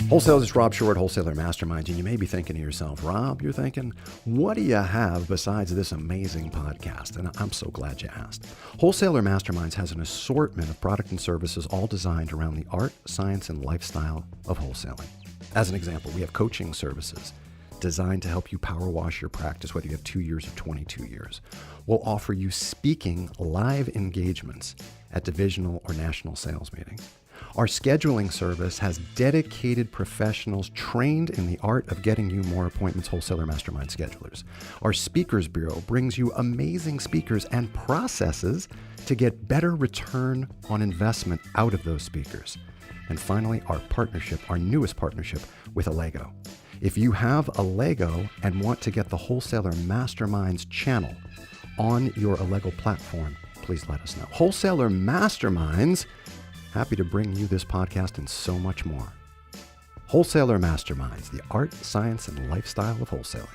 Wholesalers, it's Rob Shore at Wholesaler Masterminds, and you may be thinking to yourself, Rob, you're thinking, what do you have besides this amazing podcast? And I'm so glad you asked. Wholesaler Masterminds has an assortment of product and services all designed around the art, science, and lifestyle of wholesaling. As an example, we have coaching services designed to help you power wash your practice, whether you have 2 years or 22 years. We'll offer you speaking live engagements at divisional or national sales meetings. Our scheduling service has dedicated professionals trained in the art of getting you more appointments, Wholesaler Mastermind schedulers. Our Speakers Bureau brings you amazing speakers and processes to get better return on investment out of those speakers. And finally, our partnership, our newest partnership with Allego. If you have Allego and want to get the Wholesaler Masterminds channel on your Allego platform, please let us know. Wholesaler Masterminds, happy to bring you this podcast and so much more. Wholesaler Masterminds, the art, science, and lifestyle of wholesaling.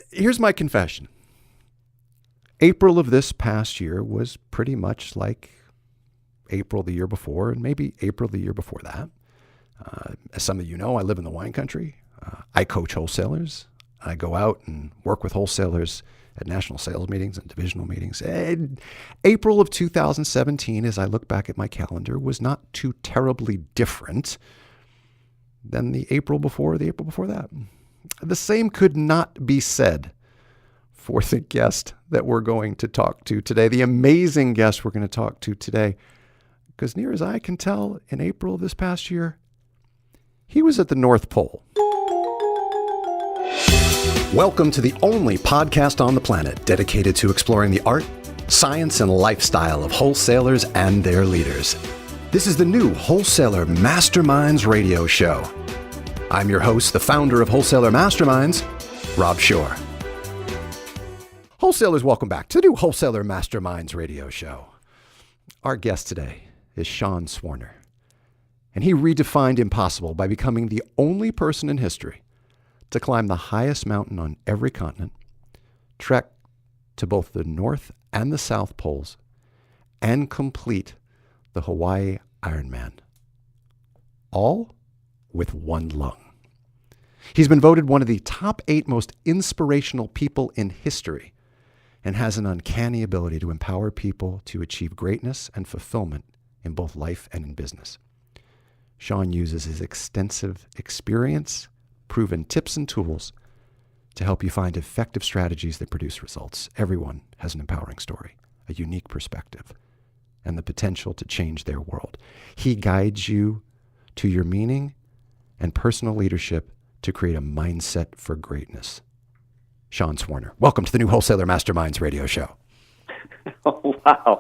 Here's my confession. April of this past year was pretty much like April the year before, and maybe April the year before that. As some of you know, I live in the wine country. I coach wholesalers. I go out and work with wholesalers at national sales meetings and divisional meetings. And April of 2017, as I look back at my calendar, was not too terribly different than the April before that. The same could not be said for the guest that we're going to talk to today, the amazing guest we're going to talk to today, because near as I can tell, in April of this past year, he was at the North Pole. Welcome to the only podcast on the planet dedicated to exploring the art, science, and lifestyle of wholesalers and their leaders. This is the new Wholesaler Masterminds radio show. I'm your host, the founder of Wholesaler Masterminds, Rob Shore. Wholesalers, welcome back to the new Wholesaler Masterminds radio show. Our guest today is Sean Swarner, and he redefined impossible by becoming the only person in history to climb the highest mountain on every continent, trek to both the North and the South Poles, and complete the Hawaii Ironman. All with one lung. He's been voted one of the top 8 most inspirational people in history and has an uncanny ability to empower people to achieve greatness and fulfillment in both life and in business. Sean uses his extensive experience, proven tips and tools to help you find effective strategies that produce results. Everyone has an empowering story, a unique perspective, and the potential to change their world. He guides you to your meaning and personal leadership to create a mindset for greatness. Sean Swarner, welcome to the new Wholesaler Masterminds radio show. Oh, wow.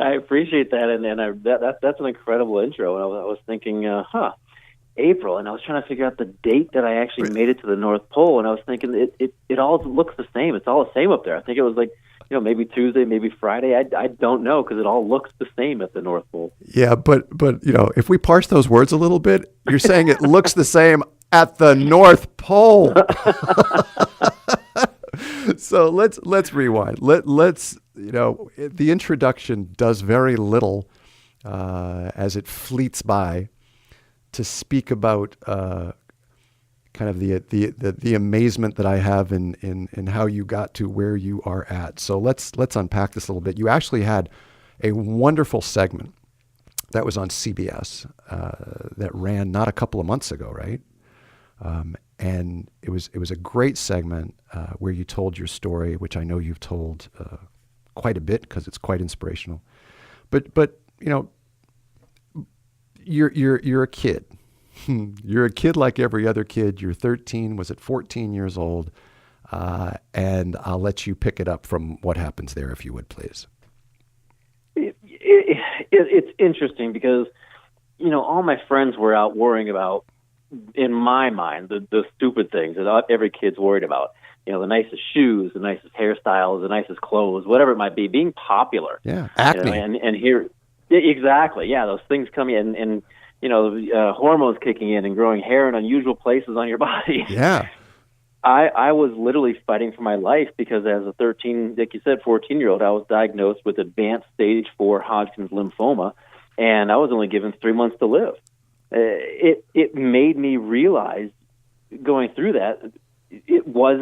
I appreciate that. And that's an incredible intro. And I was thinking, April, and I was trying to figure out the date that I actually made it to the North Pole, and I was thinking it all looks the same. It's all the same up there. I think it was like, maybe Tuesday, maybe Friday. I don't know, because it all looks the same at the North Pole. Yeah, but if we parse those words a little bit, you're saying it looks the same at the North Pole. So let's rewind. Let's the introduction does very little as it fleets by to speak about kind of the amazement that I have in how you got to where you are at. So let's unpack this a little bit. You actually had a wonderful segment that was on CBS that ran not a couple of months ago, right? And it was a great segment where you told your story, which I know you've told quite a bit because it's quite inspirational. But you're a kid. You're a kid like every other kid. You're 13, was it 14 years old? And I'll let you pick it up from what happens there, if you would, please. It's interesting because, all my friends were out worrying about, in my mind, the stupid things that every kid's worried about. The nicest shoes, the nicest hairstyles, the nicest clothes, whatever it might be, being popular. Yeah, acne. And here, exactly, yeah, those things come in, and hormones kicking in and growing hair in unusual places on your body. Yeah. I was literally fighting for my life because as a 13, like you said, 14-year-old, I was diagnosed with advanced stage 4 Hodgkin's lymphoma, and I was only given 3 months to live. It made me realize, going through that,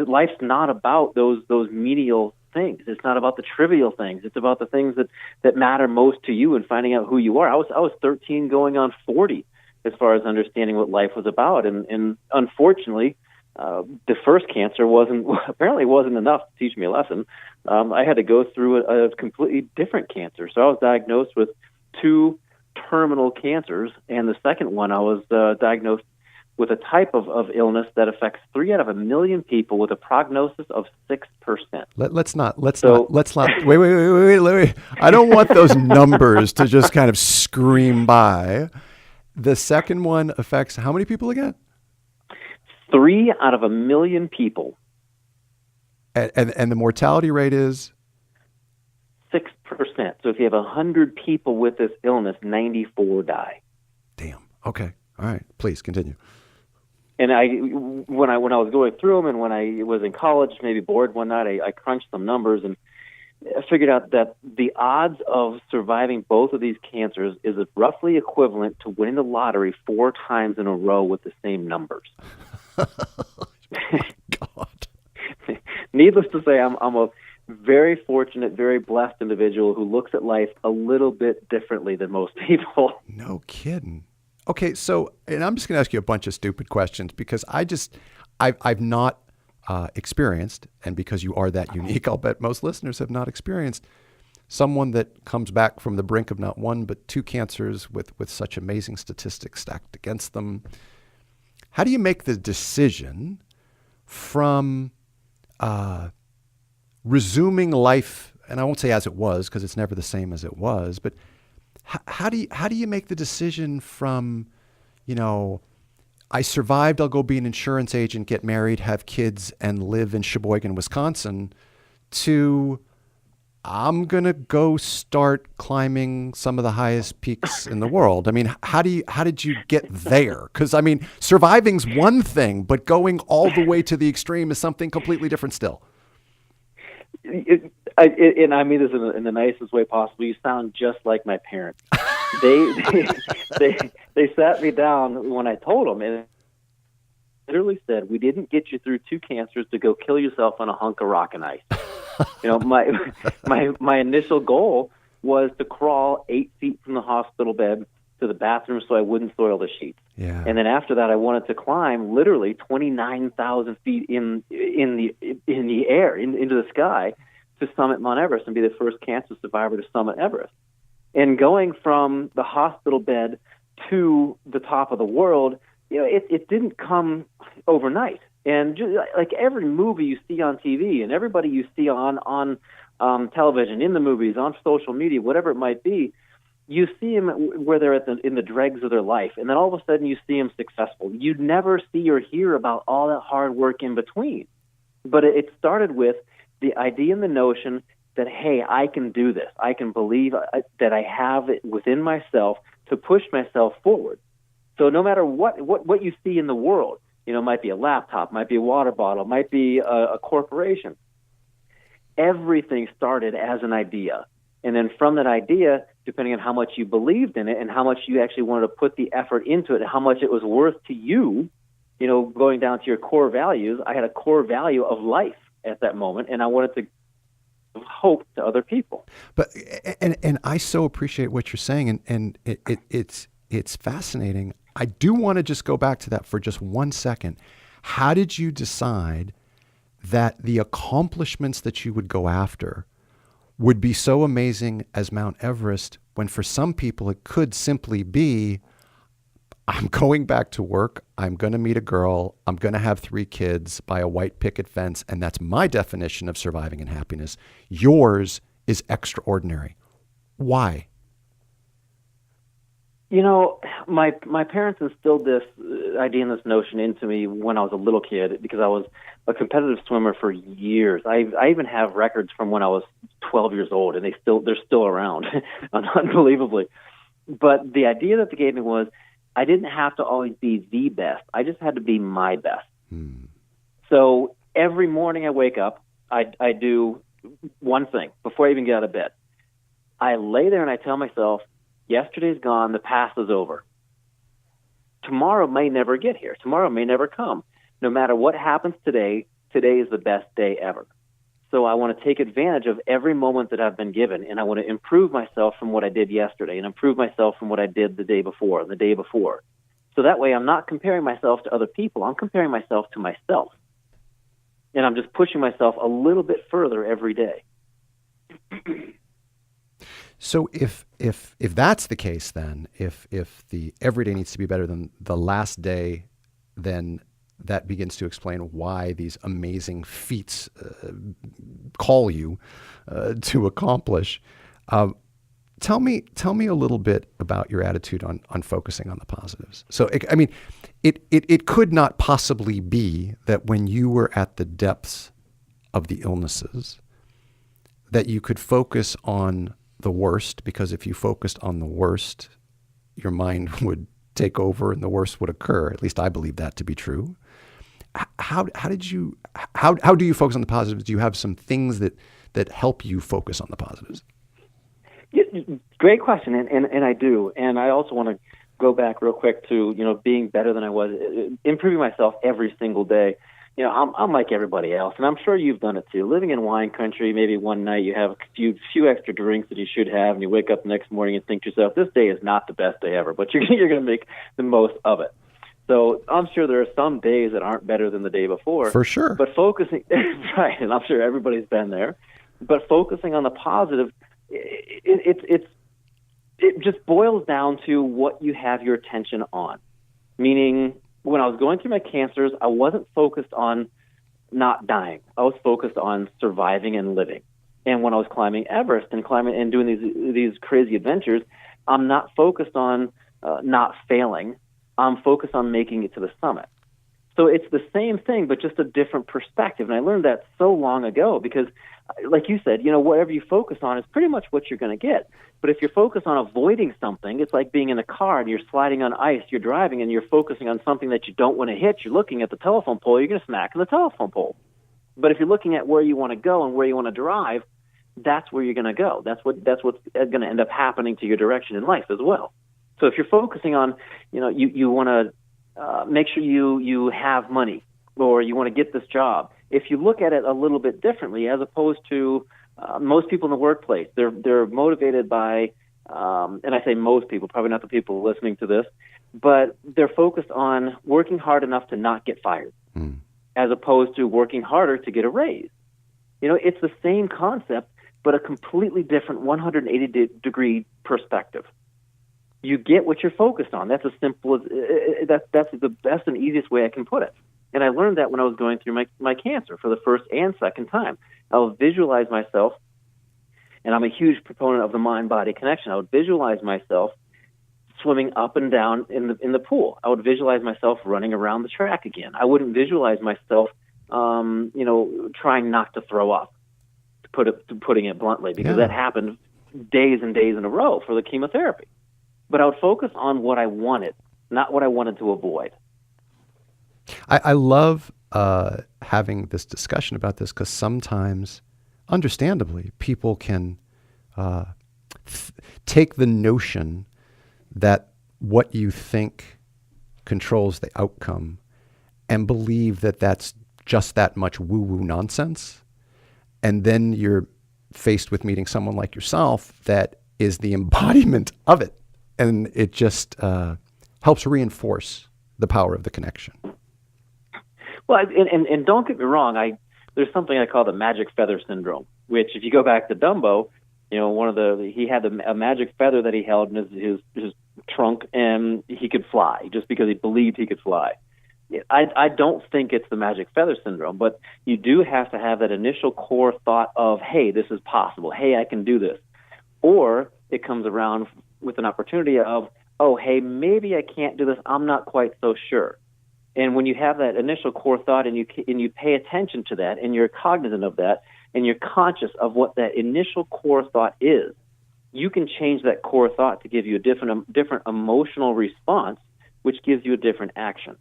life's not about those menial things. It's not about the trivial things. It's about the things that matter most to you and finding out who you are. I was 13 going on 40 as far as understanding what life was about, and unfortunately, the first cancer apparently wasn't enough to teach me a lesson. I had to go through a completely different cancer. So I was diagnosed with 2 terminal cancers, and the second one I was diagnosed with a type of illness that affects 3 out of 1 million people with a prognosis of 6%. Let's not. Wait. I don't want those numbers to just kind of scream by. The second one affects how many people again? 3 out of 1 million people. And the mortality rate is? 6%. So if you have 100 people with this illness, 94 die. Damn. Okay. All right. Please continue. And when I was going through them, and when I was in college, maybe bored one night, I crunched some numbers and I figured out that the odds of surviving both of these cancers is roughly equivalent to winning the lottery 4 times in a row with the same numbers. Oh, God. Needless to say, I'm a very fortunate, very blessed individual who looks at life a little bit differently than most people. No kidding. Okay, so, and I'm just going to ask you a bunch of stupid questions because I've not experienced, and because you are that unique, I'll bet most listeners have not experienced someone that comes back from the brink of not 1 but 2 cancers with such amazing statistics stacked against them. How do you make the decision from resuming life, and I won't say as it was because it's never the same as it was, but how do you make the decision from, I survived, I'll go be an insurance agent, get married, have kids, and live in Sheboygan, Wisconsin, to I'm going to go start climbing some of the highest peaks in the world? I mean, how did you get there? Because, I mean, surviving's one thing, but going all the way to the extreme is something completely different still. And I mean this in the nicest way possible. You sound just like my parents. They sat me down when I told them, and literally said, "We didn't get you through 2 cancers to go kill yourself on a hunk of rock and ice." My initial goal was to crawl 8 feet from the hospital bed to the bathroom so I wouldn't soil the sheets. Yeah. And then after that, I wanted to climb literally 29,000 feet in the air, into the sky, to summit Mount Everest and be the first cancer survivor to summit Everest. And going from the hospital bed to the top of the world, it didn't come overnight. And just like every movie you see on TV and everybody you see on television, in the movies, on social media, whatever it might be, you see them where they're in the dregs of their life, and then all of a sudden you see them successful. You never see or hear about all that hard work in between. But it started with the idea and the notion that, hey, I can do this. I can believe that I have it within myself to push myself forward. So no matter what you see in the world, it might be a laptop, might be a water bottle, might be a corporation. Everything started as an idea. And then from that idea, depending on how much you believed in it and how much you actually wanted to put the effort into it and how much it was worth to you, going down to your core values, I had a core value of life at that moment, and I wanted to give hope to other people. But and I so appreciate what you're saying, and it's fascinating. I do want to just go back to that for just 1 second. How did you decide that the accomplishments that you would go after would be so amazing as Mount Everest, when for some people it could simply be, I'm going back to work, I'm going to meet a girl, I'm going to have 3 kids by a white picket fence, and that's my definition of surviving and happiness. Yours is extraordinary. Why? My parents instilled this idea and this notion into me when I was a little kid, because I was a competitive swimmer for years. I even have records from when I was 12 years old, and they're still around, unbelievably. But the idea that they gave me was I didn't have to always be the best. I just had to be my best. So every morning I wake up, I do one thing before I even get out of bed. I lay there and I tell myself, Yesterday's gone. The past is over. Tomorrow may never get here. Tomorrow may never come. No matter what happens today, today is the best day ever. So I want to take advantage of every moment that I've been given, and I want to improve myself from what I did yesterday and improve myself from what I did the day before and the day before. So that way I'm not comparing myself to other people. I'm comparing myself to myself. And I'm just pushing myself a little bit further every day. So if that's the case, then if the every day needs to be better than the last day, then that begins to explain why these amazing feats call you to accomplish. Tell me a little bit about your attitude on focusing on the positives. So, it could not possibly be that when you were at the depths of the illnesses, that you could focus on the worst, because if you focused on the worst, your mind would take over and the worst would occur. At least I believe that to be true. How do you focus on the positives? Do you have some things that help you focus on the positives? Yeah, great question, and I do. And I also want to go back real quick to, being better than I was, improving myself every single day. I'm like everybody else, and I'm sure you've done it too. Living in wine country, maybe one night you have a few extra drinks that you should have, and you wake up the next morning and think to yourself, this day is not the best day ever, but you're going to make the most of it. So I'm sure there are some days that aren't better than the day before. For sure. But focusing, right, and I'm sure everybody's been there, but focusing on the positive, it just boils down to what you have your attention on. Meaning, when I was going through my cancers, I wasn't focused on not dying. I was focused on surviving and living. And when I was climbing Everest and doing these crazy adventures, I'm not focused on not failing. I'm focused on making it to the summit. So it's the same thing, but just a different perspective. And I learned that so long ago because, like you said, whatever you focus on is pretty much what you're going to get. But if you're focused on avoiding something, it's like being in a car and you're sliding on ice, you're driving and you're focusing on something that you don't want to hit. You're looking at the telephone pole, you're going to smack in the telephone pole. But if you're looking at where you want to go and where you want to drive, that's where you're going to go. That's what's going to end up happening to your direction in life as well. So if you're focusing on, you want to make sure you have money or you want to get this job. If you look at it a little bit differently, as opposed to most people in the workplace, they're motivated by, and I say most people, probably not the people listening to this, but they're focused on working hard enough to not get fired, as opposed to working harder to get a raise. It's the same concept, but a completely different 180-degree perspective. You get what you're focused on. That's as simple as that's the best and easiest way I can put it. And I learned that when I was going through my cancer for the first and second time. I would visualize myself, and I'm a huge proponent of the mind-body connection. I would visualize myself swimming up and down in the pool. I would visualize myself running around the track again. I wouldn't visualize myself, trying not to throw up, putting it bluntly, because that happened days and days in a row for the chemotherapy. But I would focus on what I wanted, not what I wanted to avoid. I love having this discussion about this because sometimes, understandably, people can take the notion that what you think controls the outcome and believe that that's just that much woo-woo nonsense. And then you're faced with meeting someone like yourself that is the embodiment of it. And it just helps reinforce the power of the connection. Well, and don't get me wrong, there's something I call the magic feather syndrome, which if you go back to Dumbo, he had a magic feather that he held in his trunk, and he could fly just because he believed he could fly. I don't think it's the magic feather syndrome, but you do have to have that initial core thought of, hey, this is possible. Hey, I can do this. Or it comes around with an opportunity of, oh, hey, maybe I can't do this. I'm not quite so sure. And when you have that initial core thought and you pay attention to that and you're cognizant of that and you're conscious of what that initial core thought is, you can change that core thought to give you a different emotional response, which gives you a different action.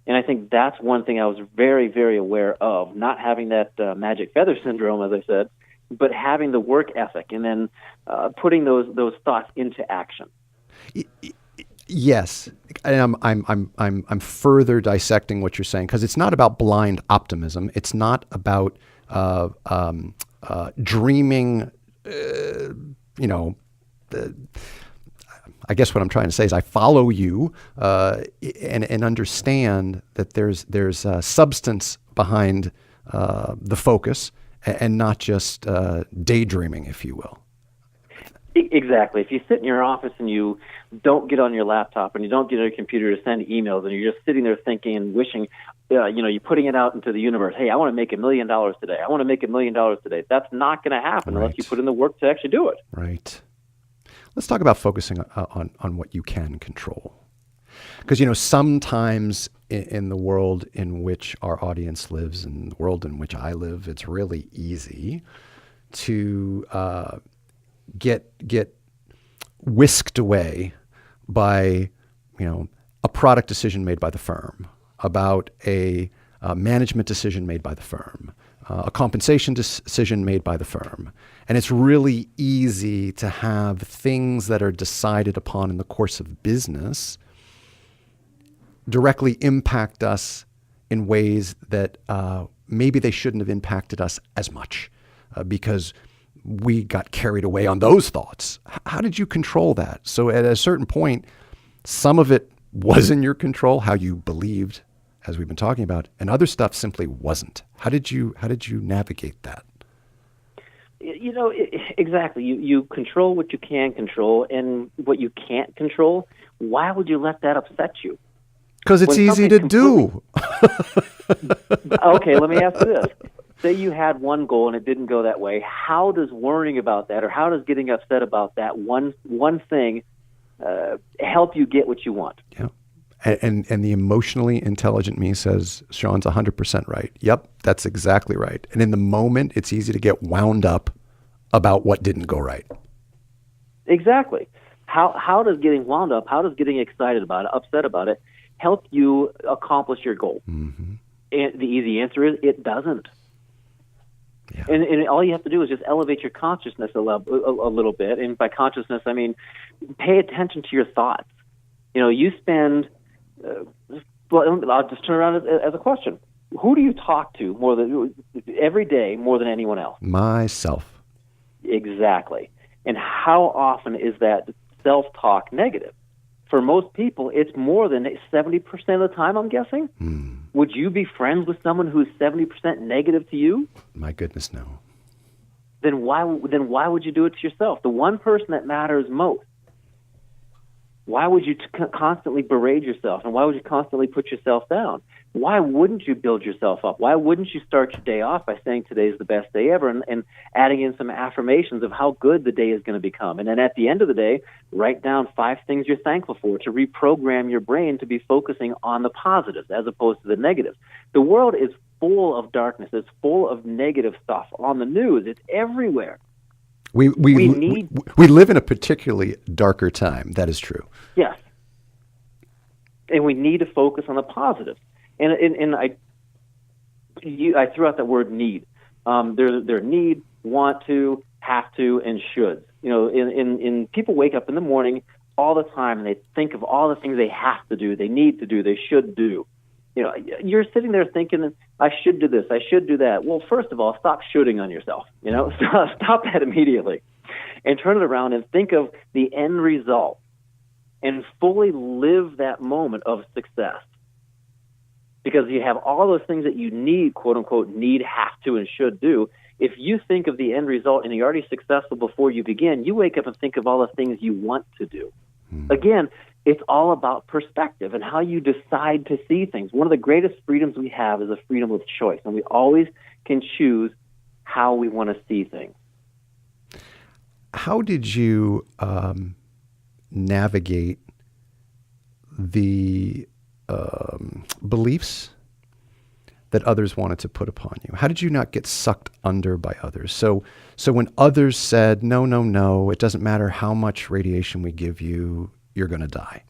And I think that's one thing I was very, very aware of, not having that magic feather syndrome, as I said, but having the work ethic and then putting those thoughts into action. Yes, and I'm further dissecting what you're saying, because it's not about blind optimism. It's not about dreaming. I guess what I'm trying to say is I follow you and understand that there's substance behind the focus, and not just daydreaming, if you will. Exactly. If you sit in your office and you don't get on your laptop and you don't get on your computer to send emails, and you're just sitting there thinking and wishing, you're putting it out into the universe. Hey, I want to make $1 million today. I want to make $1 million today. That's not going to happen unless you put in the work to actually do it. Right. Let's talk about focusing on what you can control. Because, sometimes in the world in which our audience lives, and the world in which I live, it's really easy to get whisked away by, a product decision made by the firm, about a management decision made by the firm, a compensation decision made by the firm. And it's really easy to have things that are decided upon in the course of business directly impact us in ways that maybe they shouldn't have impacted us as much because we got carried away on those thoughts. How did you control that? So at a certain point, some of it was in your control, how you believed, as we've been talking about, and other stuff simply wasn't. How did you navigate that? Exactly. You control what you can control, and what you can't control, why would you let that upset you? Because it's easy to do. Okay, let me ask you this. Say you had one goal and it didn't go that way. How does worrying about that, or how does getting upset about that one thing help you get what you want? Yeah. And the emotionally intelligent me says, Sean's 100% right. Yep, that's exactly right. And in the moment, it's easy to get wound up about what didn't go right. Exactly. How does getting wound up, how does getting excited about it, upset about it, help you accomplish your goal? Mm-hmm. And the easy answer is it doesn't. Yeah. And all you have to do is just elevate your consciousness a little bit. And by consciousness, I mean pay attention to your thoughts. You spend... I'll just turn around as a question. Who do you talk to every day more than anyone else? Myself. Exactly. And how often is that self-talk negative? For most people, it's more than 70% of the time, I'm guessing. Would you be friends with someone who's 70% negative to you? My goodness, no. Then why would you do it to yourself? The one person that matters most. Why would you constantly berate yourself, and why would you constantly put yourself down? Why wouldn't you build yourself up? Why wouldn't you start your day off by saying today's the best day ever, and adding in some affirmations of how good the day is going to become? And then at the end of the day, write down 5 things you're thankful for to reprogram your brain to be focusing on the positives as opposed to the negatives. The world is full of darkness. It's full of negative stuff on the news. It's everywhere. We live in a particularly darker time. That is true. Yes. And we need to focus on the positives. And I threw out that word need. There need, want to, have to, and should. In people wake up in the morning all the time and they think of all the things they have to do, they need to do, they should do. You're sitting there thinking, I should do this, I should do that. Well, first of all, stop shooting on yourself. Stop that immediately, and turn it around and think of the end result, and fully live that moment of success. Because you have all those things that you need, quote unquote, need, have to, and should do. If you think of the end result and you're already successful before you begin, you wake up and think of all the things you want to do. Again, it's all about perspective and how you decide to see things. One of the greatest freedoms we have is a freedom of choice, and we always can choose how we want to see things. How did you navigate the beliefs that others wanted to put upon you? How did you not get sucked under by others? So when others said, no, it doesn't matter how much radiation we give you, you're going to die.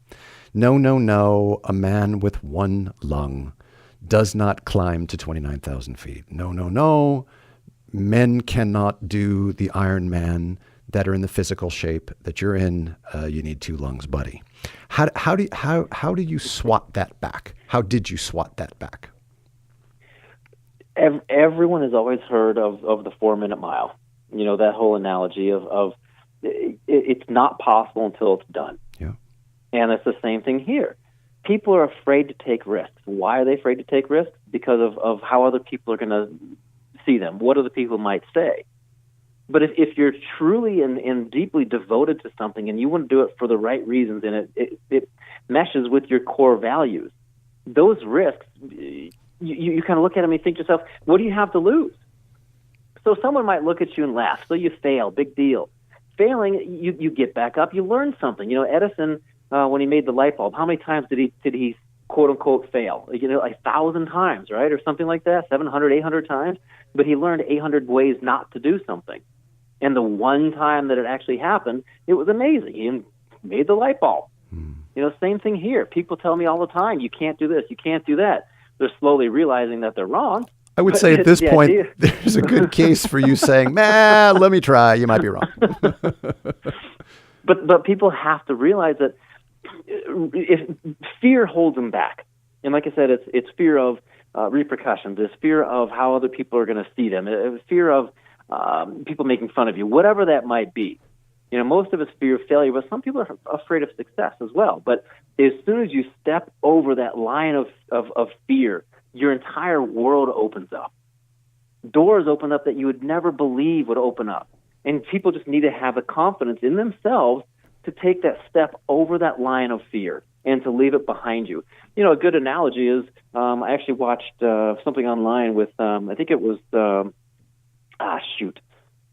No, a man with one lung does not climb to 29,000 feet. No, men cannot do the Ironman. that are in the physical shape that you're in, you need two lungs, buddy. How do you swat that back? How did you swat that back? Everyone has always heard of the 4-minute mile. You know, that whole analogy of it's not possible until it's done. Yeah. And it's the same thing here. People are afraid to take risks. Why are they afraid to take risks? Because of how other people are going to see them, what other people might say. But if you're truly and deeply devoted to something and you want to do it for the right reasons and it meshes with your core values, those risks, you kind of look at them and you think to yourself, what do you have to lose? So someone might look at you and laugh. So you fail, big deal. Failing, you get back up, you learn something. You know, Edison, when he made the light bulb, how many times did he quote unquote fail? You know, 1,000 times, right? Or something like that, 700, 800 times. But he learned 800 ways not to do something. And the one time that it actually happened, it was amazing. He made the light bulb. You know, same thing here. People tell me all the time, you can't do this, you can't do that. They're slowly realizing that they're wrong. I would say at this point, there's a good case for you saying, man, let me try. You might be wrong. But people have to realize that if fear holds them back. And like I said, it's fear of repercussions. It's fear of how other people are going to see them. It's fear of people making fun of you, whatever that might be. You know, most of it's fear of failure, but some people are afraid of success as well. But as soon as you step over that line of fear, your entire world opens up. Doors open up that you would never believe would open up. And people just need to have the confidence in themselves to take that step over that line of fear and to leave it behind you. You know, a good analogy is I actually watched something online with, I think it was, I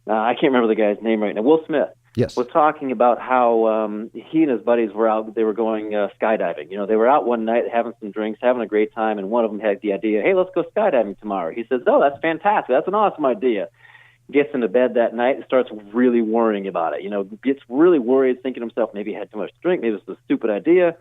can't remember the guy's name right now. Will Smith. Yes. Was talking about how he and his buddies were out. They were going skydiving. You know, they were out one night having some drinks, having a great time, and one of them had the idea, hey, let's go skydiving tomorrow. He says, oh, that's fantastic. That's an awesome idea. Gets into bed that night and starts really worrying about it. You know, gets really worried, thinking to himself, maybe he had too much to drink, maybe this is a stupid idea.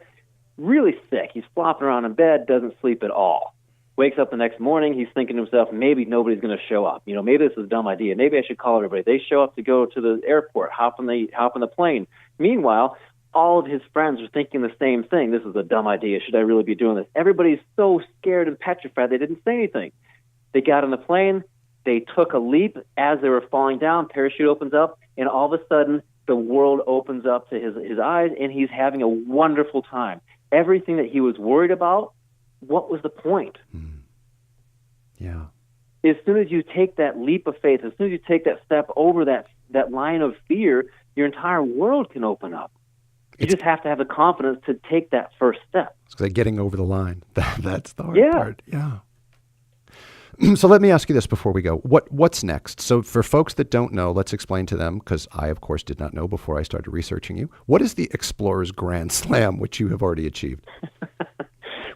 Really sick. He's flopping around in bed, doesn't sleep at all. Wakes up the next morning, he's thinking to himself, maybe nobody's going to show up. You know, maybe this is a dumb idea. Maybe I should call everybody. They show up to go to the airport, hop on the plane. Meanwhile, all of his friends are thinking the same thing. This is a dumb idea. Should I really be doing this? Everybody's so scared and petrified they didn't say anything. They got on the plane. They took a leap. As they were falling down, parachute opens up, and all of a sudden, the world opens up to his eyes, and he's having a wonderful time. Everything that he was worried about, what was the point? Yeah. As soon as you take that leap of faith, as soon as you take that step over that line of fear, your entire world can open up. You just have to have the confidence to take that first step. It's like getting over the line. That's the hard Yeah. part. Yeah. So let me ask you this before we go. What's next? So for folks that don't know, let's explain to them, because I, of course, did not know before I started researching you. What is the Explorers Grand Slam, which you have already achieved?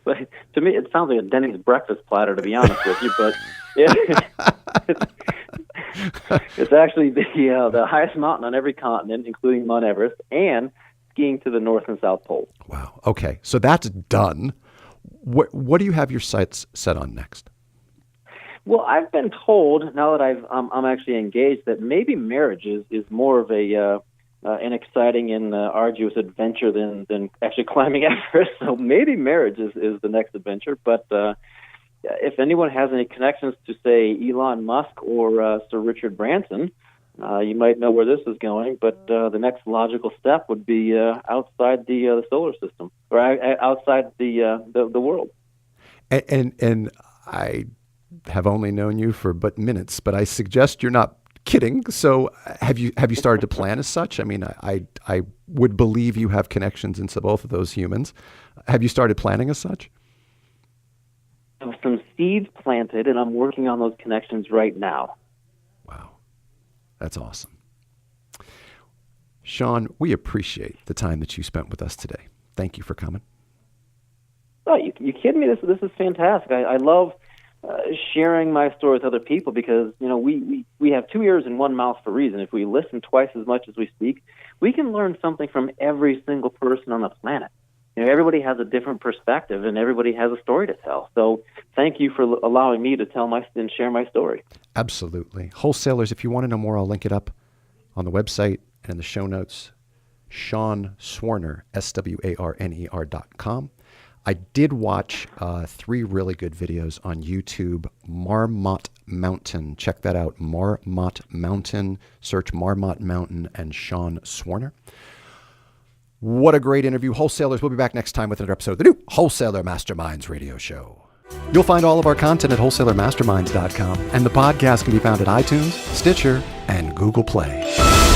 Well, to me, it sounds like a Denny's breakfast platter, to be honest with you. But it's actually the highest mountain on every continent, including Mount Everest, and skiing to the North and South Pole. Wow. Okay. So that's done. What do you have your sights set on next? Well, I've been told, now that I'm actually engaged, that maybe marriage is more of an exciting and arduous adventure than actually climbing Everest. So maybe marriage is the next adventure. But if anyone has any connections to, say, Elon Musk or Sir Richard Branson, you might know where this is going. But the next logical step would be outside the solar system, or outside the world. And I have only known you for but minutes, but I suggest you're not kidding. So have you started to plan as such? I mean, I would believe you have connections into both of those humans. Have you started planning as such? I have some seeds planted, and I'm working on those connections right now. Wow. That's awesome. Sean, we appreciate the time that you spent with us today. Thank you for coming. Oh, you kidding me? This is fantastic. I love sharing my story with other people, because you know we have two ears and one mouth for a reason. If we listen twice as much as we speak, we can learn something from every single person on the planet. You know, everybody has a different perspective, and everybody has a story to tell. So thank you for allowing me to tell and share my story. Absolutely. Wholesalers, if you want to know more, I'll link it up on the website. in the show notes, Sean Swarner, SWARNER.com. I did watch 3 really good videos on YouTube. Marmot Mountain. Check that out. Marmot Mountain. Search Marmot Mountain and Sean Swarner. What a great interview. Wholesalers, we'll be back next time with another episode of the new Wholesaler Masterminds radio show. You'll find all of our content at wholesalermasterminds.com, and the podcast can be found at iTunes, Stitcher, and Google Play.